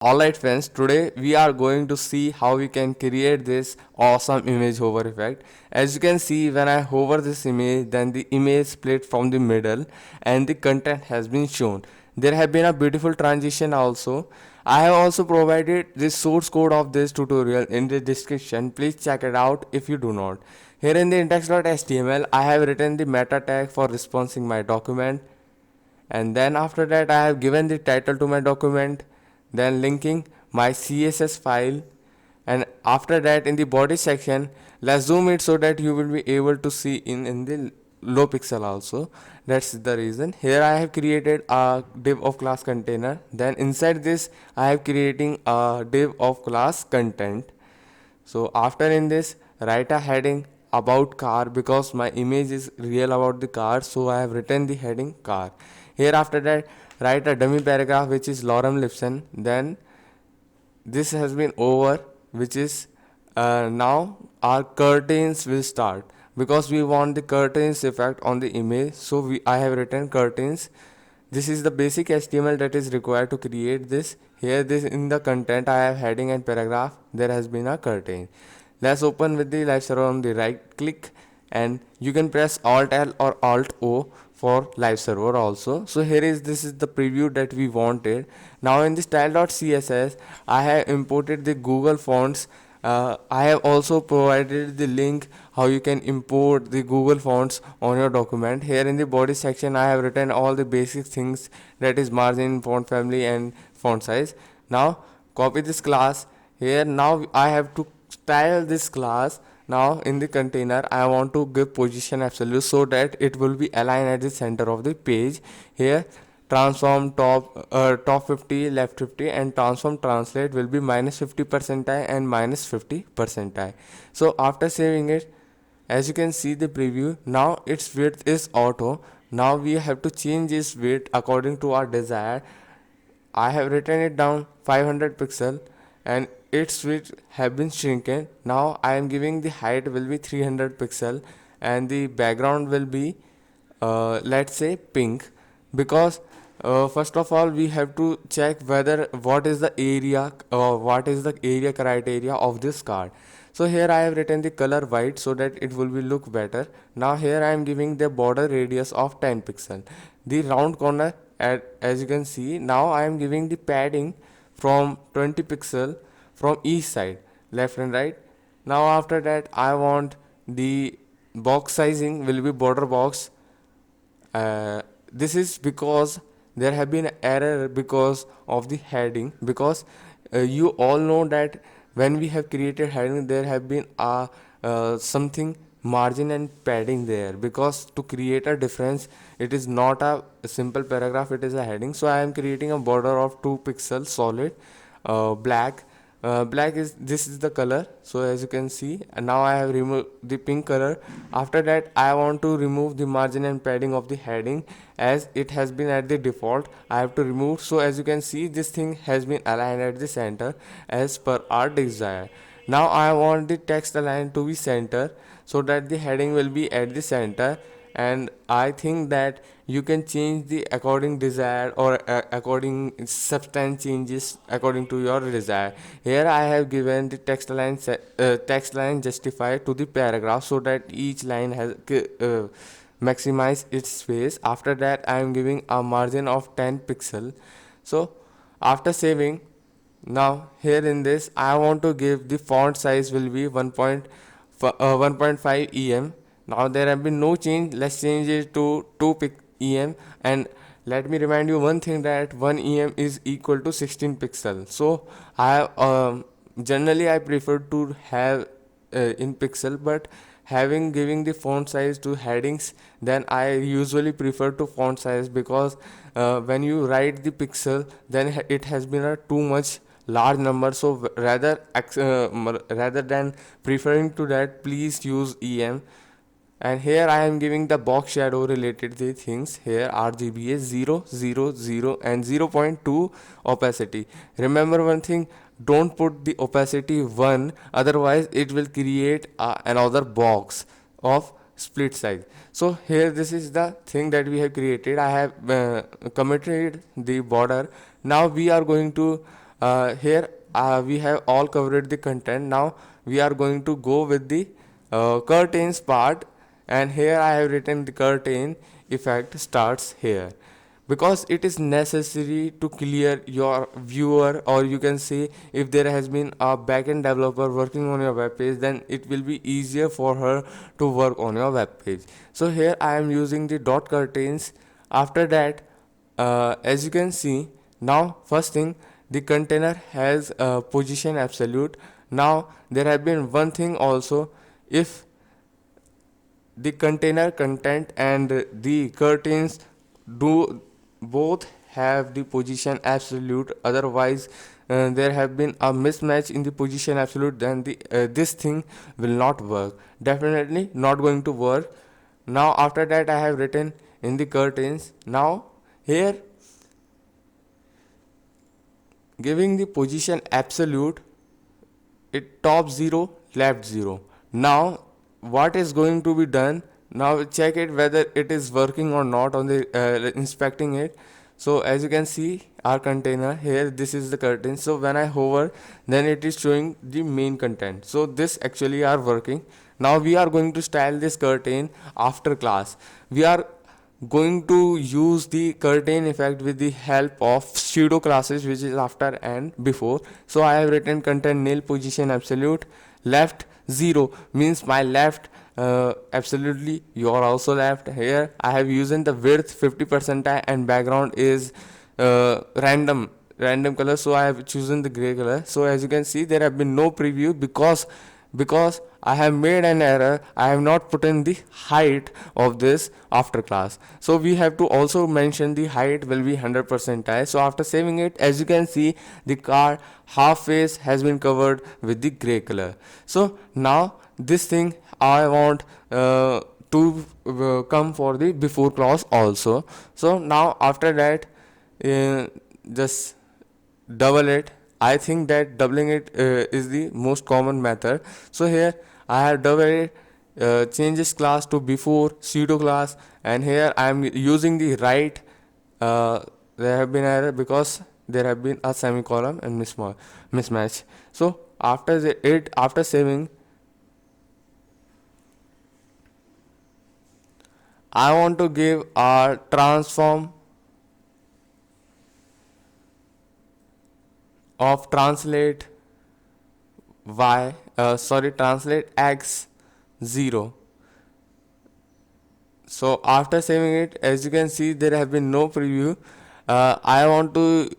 Alright friends, today we are going to see how we can create this awesome image hover effect. As you can see, when I hover this image, then the image split from the middle and the content has been shown. There have been a beautiful transition also. I have also provided the source code of this tutorial in the description. Please check it out if you do not. Here in the index.html, I have written the meta tag for responsing my document, and then after that I have given the title to my document, then linking my CSS file, and after that in the body section, let's zoom it so that you will be able to see in the low pixel also. That's the reason. Here I have created a div of class container, then inside this I have creating a div of class content. So after in this, write a heading about car because my image is real about the car, so I have written the heading car. Here after that, write a dummy paragraph which is Lorem Lipson. Then this has been over, which is now our curtains will start because we want the curtains effect on the image. So I have written curtains. This is the basic HTML that is required to create this. Here this in the content I have heading and paragraph. There has been a curtain. Let's open with the live server on the right click, and you can press Alt L or Alt O for live server also. So here is this is the preview that we wanted. Now in the style.css I have imported the Google fonts. I have also provided the link how you can import the Google fonts on your document. Here in the body section I have written all the basic things, that is margin, font family and font size. Now copy this class. Here now I have to style this class. Now in the container I want to give position absolute so that it will be aligned at the center of the page. Here transform top 50 left 50 and transform translate will be minus 50 percentile and minus 50 percentile. So after saving it, as you can see the preview, now its width is auto. Now we have to change its width according to our desire. I have written it down 500 pixel and its width have been shrinking. Now I am giving the height will be 300 pixel and the background will be let's say pink, because first of all we have to check whether what is the area criteria of this card. So here I have written the color white so that it will be look better. Now here I am giving the border radius of 10 pixel, the round corner as you can see. Now I am giving the padding from 20 pixel from each side, left and right. Now after that I want the box sizing will be border box. This is because there have been error because of the heading, because you all know that when we have created heading there have been something margin and padding there, because to create a difference it is not a simple paragraph, it is a heading. So I am creating a border of 2 pixels solid black. Black is this is the color. So as you can see, and now I have removed the pink color. After that I want to remove the margin and padding of the heading, as it has been at the default I have to remove. So as you can see this thing has been aligned at the center as per our desire. Now I want the text align to be center so that the heading will be at the center, and I think that you can change the according desire or according substance changes according to your desire. Here I have given the text line justify to the paragraph so that each line has maximize its space. After that I am giving a margin of 10 pixel. So after saving, now here in this I want to give the font size will be 1.5 em. Now there have been no change, let's change it to 2 em. And let me remind you one thing, that 1 em is equal to 16 pixel. So I have generally I prefer to have in pixel, but having giving the font size to headings, then I usually prefer to font size, because when you write the pixel then it has been a too much large number. So rather than preferring to that, please use em. And here I am giving the box shadow related the things. Here RGB is 0 0 0 and 0.2 opacity. Remember one thing, don't put the opacity 1, otherwise it will create another box of split size. So here this is the thing that we have created. I have committed the border. Now we are going to here we have all covered the content. Now we are going to go with the curtains part, and here I have written the curtain effect starts here, because it is necessary to clear your viewer, or you can say if there has been a backend developer working on your web page, then it will be easier for her to work on your web page. So here I am using the dot curtains. After that, as you can see, now first thing, the container has position absolute. Now there have been one thing also, if the container content and the curtains do both have the position absolute, otherwise there have been a mismatch in the position absolute, then the this thing will not work, definitely not going to work. Now after that I have written in the curtains. Now here, giving the position absolute, it top 0 left 0. Now what is going to be done, now check it whether it is working or not on the inspecting it. So as you can see, our container here, this is the curtain. So when I hover, then it is showing the main content. So this actually are working. Now we are going to style this curtain after class. We are going to use the curtain effect with the help of pseudo classes, which is after and before. So I have written content nil position absolute left 0, means my left absolutely, you are also left. Here I have used the width 50 percentile and background is random color, so I have chosen the gray color. So as you can see, there have been no preview because I have made an error. I have not put in the height of this after class. So we have to also mention the height will be 100 percentile. So after saving it, as you can see, the car half face has been covered with the gray color. So now this thing I want to come for the before clause also. So now after that, just double it. I think that doubling it is the most common method. So here I have double it, changes class to before pseudo class, and here I am using the right. There have been error because there have been a semicolon and mismatch. So after saving, I want to give a transform of translate translate x 0. So after saving it, as you can see, there have been no preview. I want to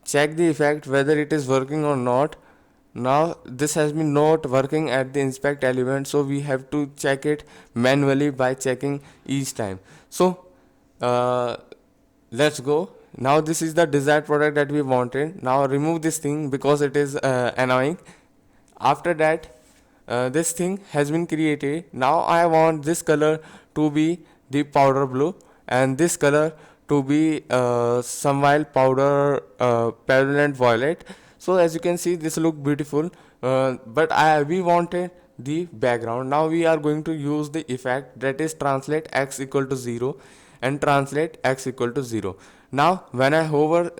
check the effect whether it is working or not. Now this has been not working at the inspect element, so we have to check it manually by checking each time. So let's go. Now this is the desired product that we wanted. Now remove this thing because it is annoying. After that, this thing has been created. Now I want this color to be the powder blue and this color to be some wild powder prevalent violet. So as you can see, this look beautiful, but we wanted the background. Now we are going to use the effect that is translate x equal to 0 and translate x equal to 0. Now when I hover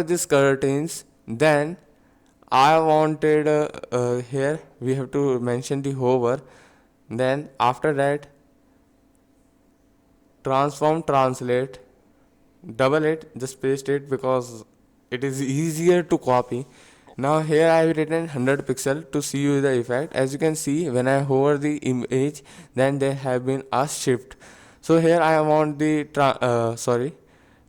this curtains, then I wanted here we have to mention the hover. Then after that, transform translate, double it, just paste it because it is easier to copy. Now here I have written 100 pixel to see you the effect. As you can see, when I hover the image, then there have been a shift. So here I want the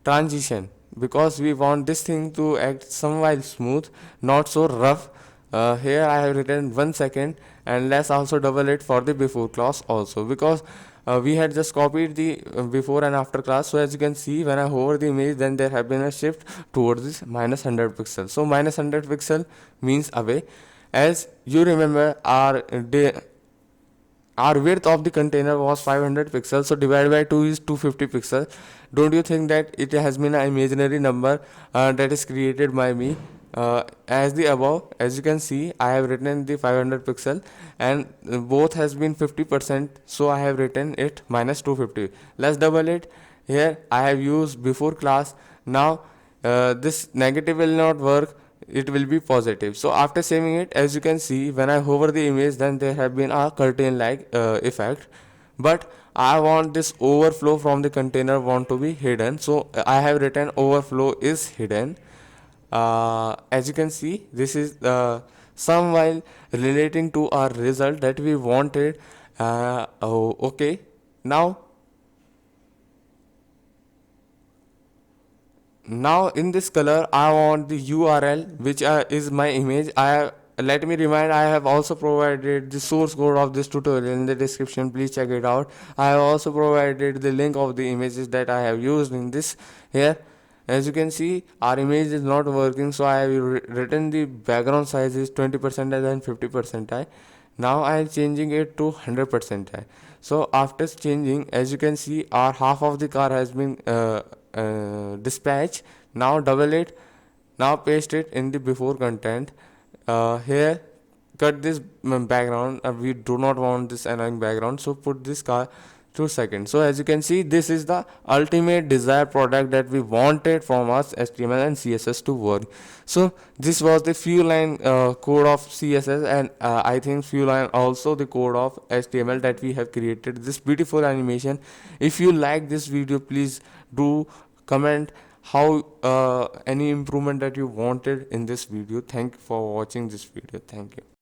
transition, because we want this thing to act somewhat smooth, not so rough. Here I have written 1 second, and let's also double it for the before class also, because we had just copied the before and after class. So as you can see, when I hover the image, then there have been a shift towards this minus 100 pixel. So minus 100 pixel means away. As you remember, our width of the container was 500 pixels, so divided by 2 is 250 pixels. Don't you think that it has been an imaginary number that is created by me? As the above, as you can see, I have written the 500 pixel and both has been 50%, so I have written it minus 250. Let's double it. Here I have used before class. Now this negative will not work, it will be positive. So after saving it, as you can see, when I hover the image, then there have been a curtain like effect. But I want this overflow from the container want to be hidden, so I have written overflow is hidden. As you can see, this is some while relating to our result that we wanted. Oh, okay. Now in this color I want the URL which is my image. Let me remind, I have also provided the source code of this tutorial in the description, please check it out. I have also provided the link of the images that I have used in this here. As you can see, our image is not working, so I have written the background size is 20% and 50%. Now I am changing it to 100%. So after changing, as you can see, our half of the car has been dispatched. Now double it, now paste it in the before content. Here cut this background, we do not want this annoying background, so put this car 2 seconds. So as you can see, this is the ultimate desired product that we wanted from us HTML and CSS to work. So this was the few line code of CSS, and I think few line also the code of HTML that we have created this beautiful animation. If you like this video, please do comment how any improvement that you wanted in this video. Thank you for watching this video. Thank you.